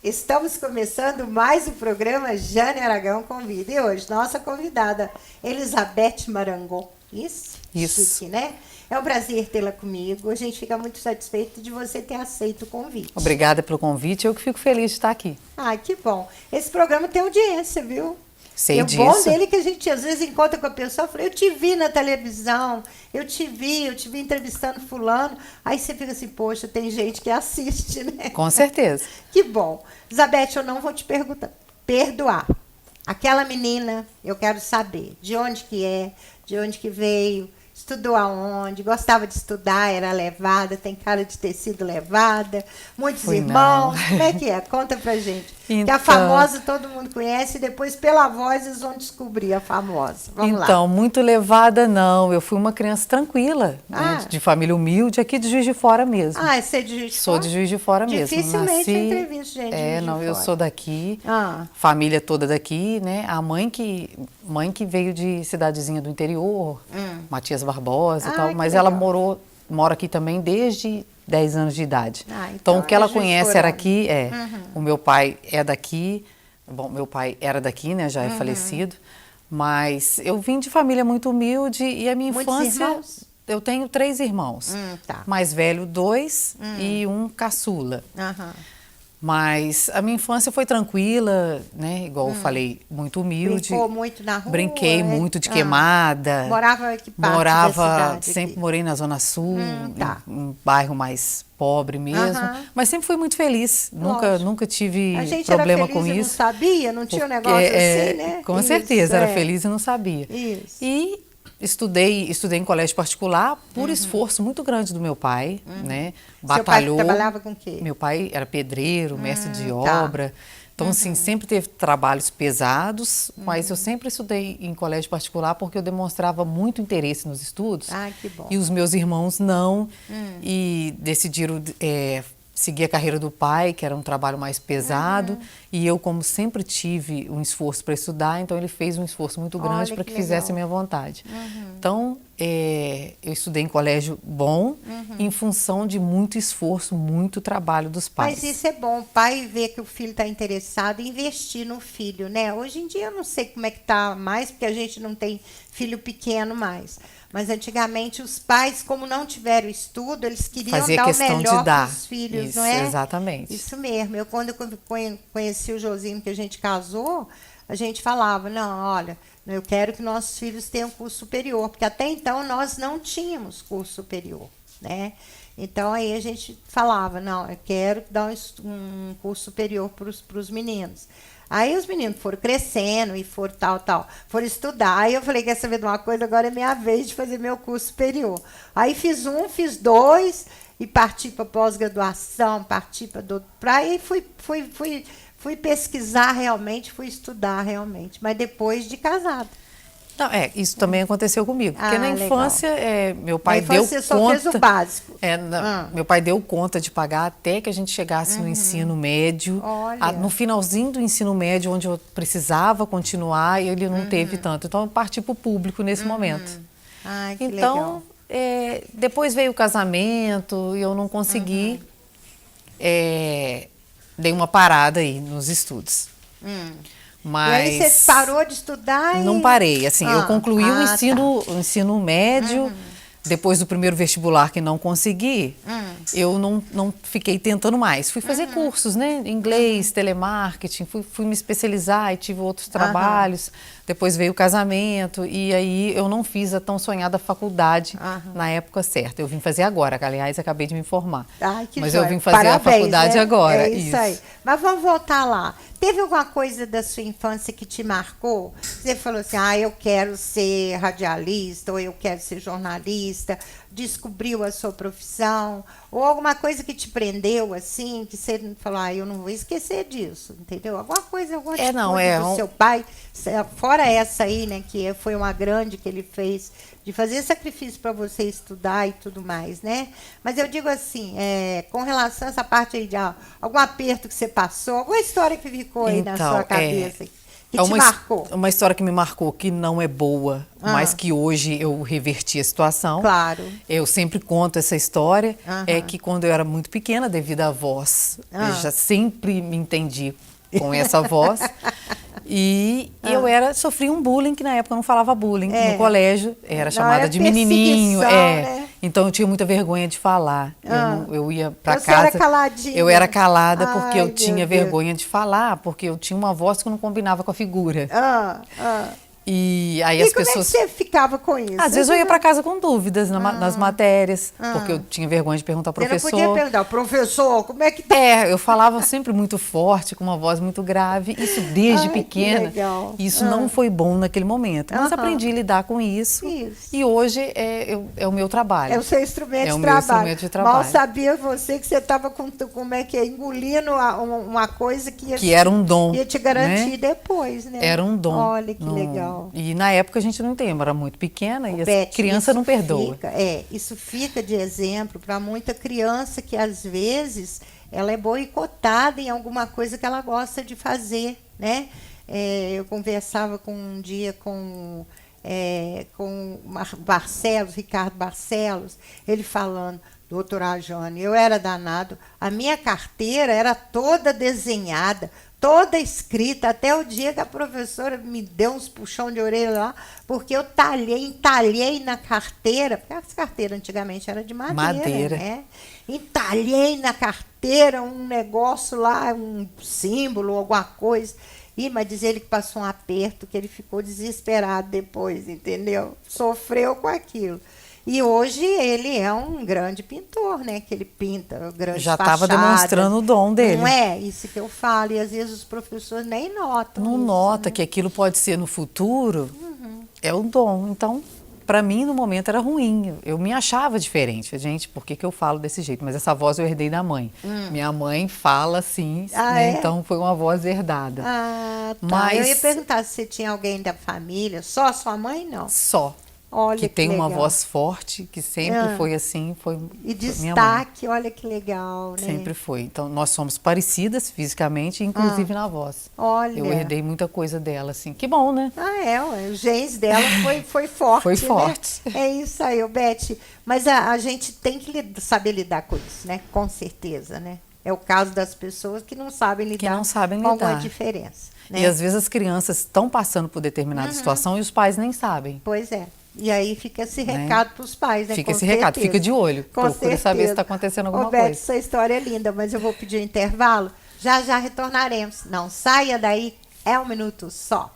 Estamos começando mais o programa Jane Aragão Convida. E hoje, nossa convidada, Elizabeth Marangon. Isso? Isso. Chique, né? É um prazer tê-la comigo. A gente fica muito satisfeito de você ter aceito o convite. Obrigada pelo convite. Eu que fico feliz de estar aqui. Ah, que bom. Esse programa tem audiência, viu? Sei disso. O bom dele é que a gente às vezes encontra com a pessoa e fala, eu te vi na televisão, eu te vi entrevistando fulano. Aí você fica assim, poxa, tem gente que assiste, né? Com certeza. Que bom. Elizabeth, eu não vou te perdoar. Aquela menina, eu quero saber de onde que é, de onde que veio, estudou aonde, gostava de estudar, era levada, tem cara de ter sido levada, muitos irmãos. Não. Como é que é? Conta pra gente. Então, que a famosa todo mundo conhece e depois pela voz eles vão descobrir a famosa. Vamos lá. Então, muito levada não. Eu fui uma criança tranquila, né, de família humilde, aqui de Juiz de Fora mesmo. Ah, você é de Juiz de Fora? Sou de Juiz de Fora mesmo. Dificilmente eu entrevisto gente de Juiz de Fora. Eu sou daqui, família toda daqui, né? A mãe que veio de cidadezinha do interior, Matias Barbosa e tal, mas ela mora aqui também desde 10 anos de idade. Então, o que ela conhece era aqui, o meu pai é daqui, bom, meu pai era daqui, né, já é falecido, mas eu vim de família muito humilde e a minha infância... Irmãos? Eu tenho 3 irmãos, mais velho 2 e um caçula. Mas a minha infância foi tranquila, né? Igual eu falei, muito humilde. Brincou muito na rua? Brinquei muito de queimada. Morava em que parte da cidade sempre aqui? Morei na Zona Sul, um bairro mais pobre mesmo. Mas sempre fui muito feliz. Nunca tive problema com isso. A gente era feliz e não sabia? Não tinha um negócio assim, né? Com certeza, era feliz e não sabia. Isso. E estudei em colégio particular por esforço muito grande do meu pai, né? Batalhou. Seu pai trabalhava com o quê? Meu pai era pedreiro, mestre de obra. Então, assim, sempre teve trabalhos pesados, mas eu sempre estudei em colégio particular porque eu demonstrava muito interesse nos estudos. Ah, que bom. E os meus irmãos não, e decidiram seguir a carreira do pai, que era um trabalho mais pesado, e eu, como sempre tive um esforço para estudar, então ele fez um esforço muito grande para que fizesse a minha vontade. Então, eu estudei em colégio bom, em função de muito esforço, muito trabalho dos pais. Mas isso é bom, o pai vê que o filho está interessado em investir no filho, né? Hoje em dia eu não sei como é que está mais, porque a gente não tem filho pequeno mais. Mas antigamente os pais, como não tiveram estudo, eles queriam dar o melhor para os filhos, isso, não é? Exatamente. Isso mesmo. Quando eu conheci o Josinho, que a gente casou, a gente falava, não, olha, eu quero que nossos filhos tenham curso superior, porque até então nós não tínhamos curso superior, né? Então aí a gente falava, não, eu quero dar um curso superior para os meninos. Aí os meninos foram crescendo e foram foram estudar. Aí eu falei, quer saber de uma coisa? Agora é minha vez de fazer meu curso superior. Aí fiz 2 e parti para pós-graduação, parti para doutorado. Aí fui pesquisar realmente, fui estudar realmente, mas depois de casada. Não, isso também aconteceu comigo, porque na infância meu pai deu conta... Você só fez o básico. Meu pai deu conta de pagar até que a gente chegasse no ensino médio. No finalzinho do ensino médio, onde eu precisava continuar, ele não teve tanto. Então, eu parti para o público nesse momento. Ai, que legal. Depois veio o casamento e eu não consegui. Dei uma parada aí nos estudos. Mas e aí você parou de estudar? Não parei, assim, eu concluí o ensino médio, depois do primeiro vestibular que não consegui, eu não fiquei tentando mais. Fui fazer cursos, né, inglês, telemarketing, fui me especializar e tive outros trabalhos. Depois veio o casamento e aí eu não fiz a tão sonhada faculdade na época certa. Eu vim fazer agora, que aliás acabei de me formar. Mas eu vim fazer a faculdade agora. É isso aí. Mas vamos voltar lá. Teve alguma coisa da sua infância que te marcou? Você falou assim, eu quero ser radialista, ou eu quero ser jornalista, descobriu a sua profissão, ou alguma coisa que te prendeu, assim, que você falou, eu não vou esquecer disso, entendeu? Alguma coisa, alguma atitude do seu pai, fora essa aí, né, que foi uma grande que ele fez, de fazer sacrifício para você estudar e tudo mais, né? Mas eu digo assim, com relação a essa parte aí de algum aperto que você passou, alguma história que ficou aí na sua cabeça, que te marcou? Uma história que me marcou, que não é boa, mas que hoje eu reverti a situação. Claro. Eu sempre conto essa história, é Aham. que quando eu era muito pequena, devido à voz, eu já sempre me entendi com essa voz. E eu sofri um bullying, que na época eu não falava bullying, no colégio, era Não, chamada era de menininho. perseguição, né? Então eu tinha muita vergonha de falar. Eu ia para Você casa. era caladinha? Eu era calada porque Ai, eu meu tinha Deus. vergonha de falar, porque eu tinha uma voz que não combinava com a figura. Ah, ah. E aí E as como pessoas. é que você ficava com isso? Às vezes eu ia para casa com dúvidas nas matérias, porque eu tinha vergonha de perguntar ao Você não professor. podia perguntar, professor, como é que tá? Eu falava sempre muito forte, com uma voz muito grave, isso desde Ai, que pequena. legal. Isso não foi bom naquele momento, mas Aham. aprendi a lidar com isso. Isso. E hoje é o meu trabalho. É o seu instrumento É de o meu trabalho. instrumento de trabalho. Mal sabia você que você estava como é que é, engolindo uma coisa Que era um dom, ia te garantir né? depois, né? Era um dom. Olha que legal. E na época a gente não entende, eu era muito pequena e Beth, a criança isso não perdoa. Isso fica de exemplo para muita criança que às vezes ela é boicotada em alguma coisa que ela gosta de fazer, né? Eu conversava um dia com Barcelos, Ricardo Barcelos, ele falando: doutora Jane, eu era danado, a minha carteira era toda desenhada, toda escrita, até o dia que a professora me deu uns puxão de orelha lá, porque eu entalhei na carteira, porque as carteiras antigamente eram de madeira, né? Entalhei na carteira um negócio lá, um símbolo, alguma coisa. Mas diz ele que passou um aperto, que ele ficou desesperado depois, entendeu? Sofreu com aquilo. E hoje ele é um grande pintor, né? Que ele pinta grandes Já estava fachadas. demonstrando o dom dele. Não é isso que eu falo. E às vezes os professores nem notam. Não isso, nota né? que aquilo pode ser no futuro. É o dom. Então, para mim, no momento, era ruim. Eu me achava diferente. Gente, por que eu falo desse jeito? Mas essa voz eu herdei da mãe. Minha mãe fala assim, né? Então foi uma voz herdada. Ah, tá. Mas Eu ia perguntar se você tinha alguém da família. Só a sua mãe, não? só. Olha Que tem uma legal. voz forte, que sempre foi assim, foi E foi minha mãe. destaque, olha que legal, né? Sempre foi. Então, nós somos parecidas fisicamente, inclusive na voz. Olha. Eu herdei muita coisa dela, assim. Que bom, né? O genes dela foi forte. Foi né? forte. É isso aí, Beth. Mas a gente tem que saber lidar com isso, né? Com certeza, né? É o caso das pessoas que não sabem lidar, não sabem com alguma lidar. diferença. Né? E às vezes as crianças estão passando por determinada situação e os pais nem sabem. Pois é. E aí fica esse recado para os pais, né? Fica Com esse recado, certeza. fica de olho. Com Procura saber se certeza. está acontecendo alguma Beth, coisa. essa história é linda, mas eu vou pedir um intervalo. Já já retornaremos. Não saia daí, é um minuto só.